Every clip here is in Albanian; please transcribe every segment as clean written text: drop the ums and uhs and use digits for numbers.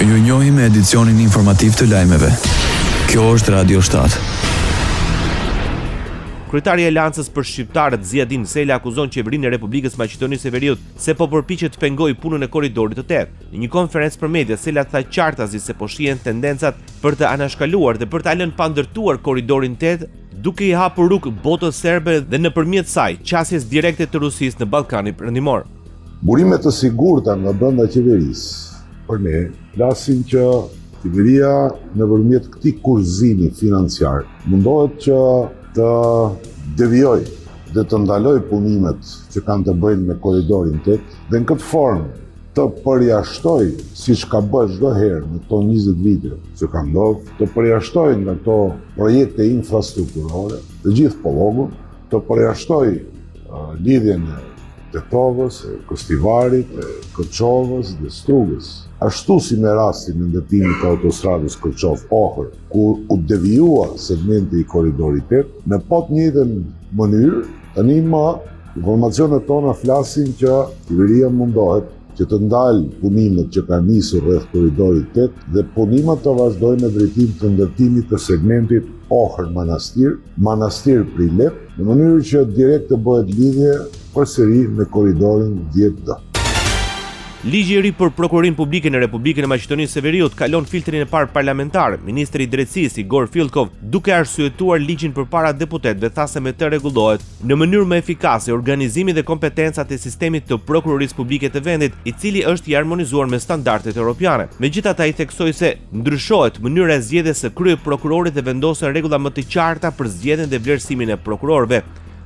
Ju njohim me edicionin informativ të lajmeve. Kjo është Radio 7. Kryetari i Aleancës për Shqiptarët Ziadin Sela akuzon qeverinë e Republikës Maqedonisë së Veriut se po përpiqet të pengojë punën e korridorit të 8. Në një konferencë për media, Sela tha qartazi se po shihen tendencat për të anashkaluar dhe për të lënë pa ndërtuar korridorin 8, duke i hapur rrugë botës serbe dhe nëpërmjet saj qasjes direkte të Rusisë në Ballkanin Perëndimor. Burime të sigurta nga brenda qeverisë për ne flasin që qeveria nëpërmjet këtij kurzimi financiar mundohet që të devijoj dhe të ndaloj punimet që kanë të bëjnë me korridorin 8 dhe në këtë formë të përjashtoj, siç ka bërë çdo herë në këto 20 vite që ka ndodhur, të përjashtoj nga këto projekte infrastrukturore, të gjithë Pollogun, të përjashtoj lidhjen e Tetovës, e Kostivarit, e Kërçovës dhe Strugës. Ashtu si me rastin e ndërtimit të autostradës Kërçov-Ohër, kur u devijua segmenti i korridorit 8, në po të njëjtën mënyrë, tani më informacionet tona flasin që qeveria mundohet që të ndalë punimet që kanë nisur rreth korridorit 8 dhe punimet të vazhdojnë në drejtim të ndërtimit të segmentit Ohër-Manastir, Manastir-Prilep, në mënyrë që direkt të bëhet lidhje përsëri me korridorin 10D. Ligji i ri për Prokurorinë Publike në Republikën e Maqedonisë së Veriut kalon filtrin e parë parlamentar. Ministri i Drejtësisë Igor Filkov, duke arsyetuar ligjin përpara deputetëve, tha se me të rregullohet në mënyrë më efikase organizimi dhe kompetencat e sistemit të Prokurorisë Publike të vendit, i cili është i harmonizuar me standardet europiane. Megjithatë, ai theksoi se ndryshohet mënyra e zgjedhjes së kryeprokurorit dhe vendosen rregulla më të qarta për zgjedhjen dhe vlerësimin e prokurorëve,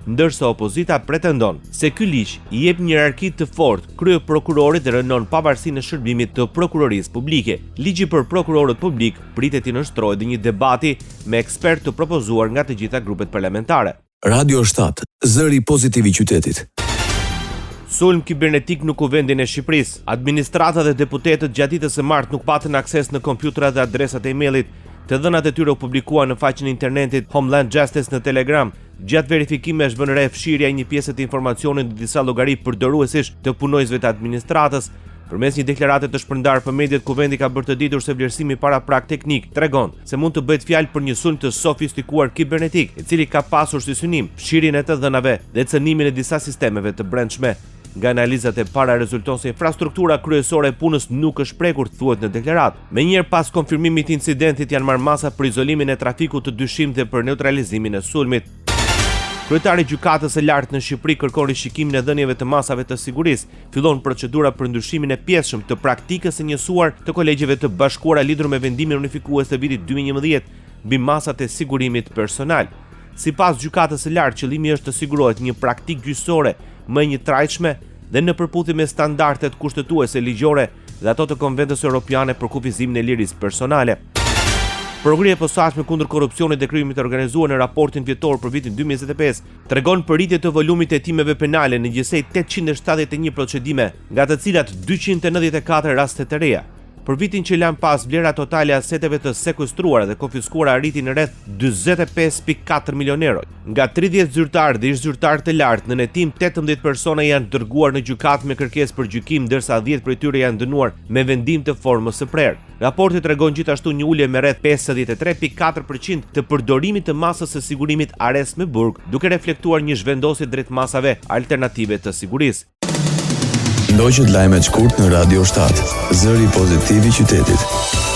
ndërsa opozita pretendon se ky ligj i jep një hierarki të fortë kryeprokurorit dhe rënon pavarësinë e shërbimit të prokurorisë publike. Ligji për prokurorët publik pritet të nënshtrohet dhe një debati me ekspertë të propozuar nga të gjitha grupet parlamentare. Radio 7, zëri pozitiv i qytetit. Sulm kibernetik në kuvendin e Shqipërisë. Administrata dhe deputetët gjatë ditës së martë nuk patën akses në kompjuterat dhe adresat e email-it. Të dhënat e tyre u publikuan në faqen e internetit Homeland Justice në Telegram. Gjatë verifikimesh vënë re fshirja e një pjese të informacionit në disa llogari përdoruesish të punojësve të administratës. Përmes një deklarate të shpërndarë për mediat, kuvendi ka bërë të ditur se vlerësimi paraprak teknik tregon se mund të bëhet fjalë për një sulm të sofistikuar kibernetik, i cili ka pasur si synim fshirjen e të dhënave dhe cënimin e disa sistemeve të brendshme. Nga analizat e para rezulton se infrastruktura kryesore e punës nuk është prekur, thuhet në deklaratë. Menjëherë pas konfirmimit të incidentit janë marrë masa për izolimin e trafikut të dyshim dhe për neutralizimin e sulmit. Kryetari i Gjykatës së Lartë në Shqipëri kërkon rishikimin e dhënieve të masave të sigurisë. Fillon procedura për ndryshimin e pjesshëm të praktikës së njësuar të kolegjeve të bashkuara lidhur me vendimin unifikues të vitit 2011 mbi masat e sigurimit personal. Sipas Gjykatës së Lartë, qëllimi është të sigurohet një praktikë gjyqësore më e njëtrajtshme dhe në përputhje me standardet kushtetuese ligjore dhe ato të konventës europiane për kufizimin e lirisë personale. Programi i posaçme kundër korrupsionit dhe krimit të organizuar në raportin vjetor për vitin 2025 tregon për rritje të volumit të hetimeve penale në gjithsej 871 procedime, nga të cilat 294 raste të reja. Për vitin që lan pas, vlera totale e aseteve të sekuestruara dhe konfiskuara arriti në rreth 45.4 milion euro. Nga 30 zyrtarë dhe ish zyrtarë të lartë, në hetim 18 persona janë dërguar në gjykatë me kërkesë për gjykim, ndërsa 10 prej tyre janë dënuar me vendim të formës së prerë. Raporti tregon gjithashtu një ulje me rreth 53.4% të përdorimit të masës së sigurimit Ares me burg, duke reflektuar një zhvendosje drejt masave alternative të sigurisë. Ndoqët lajmet shkurt në Radio 7, zëri pozitiv i qytetit.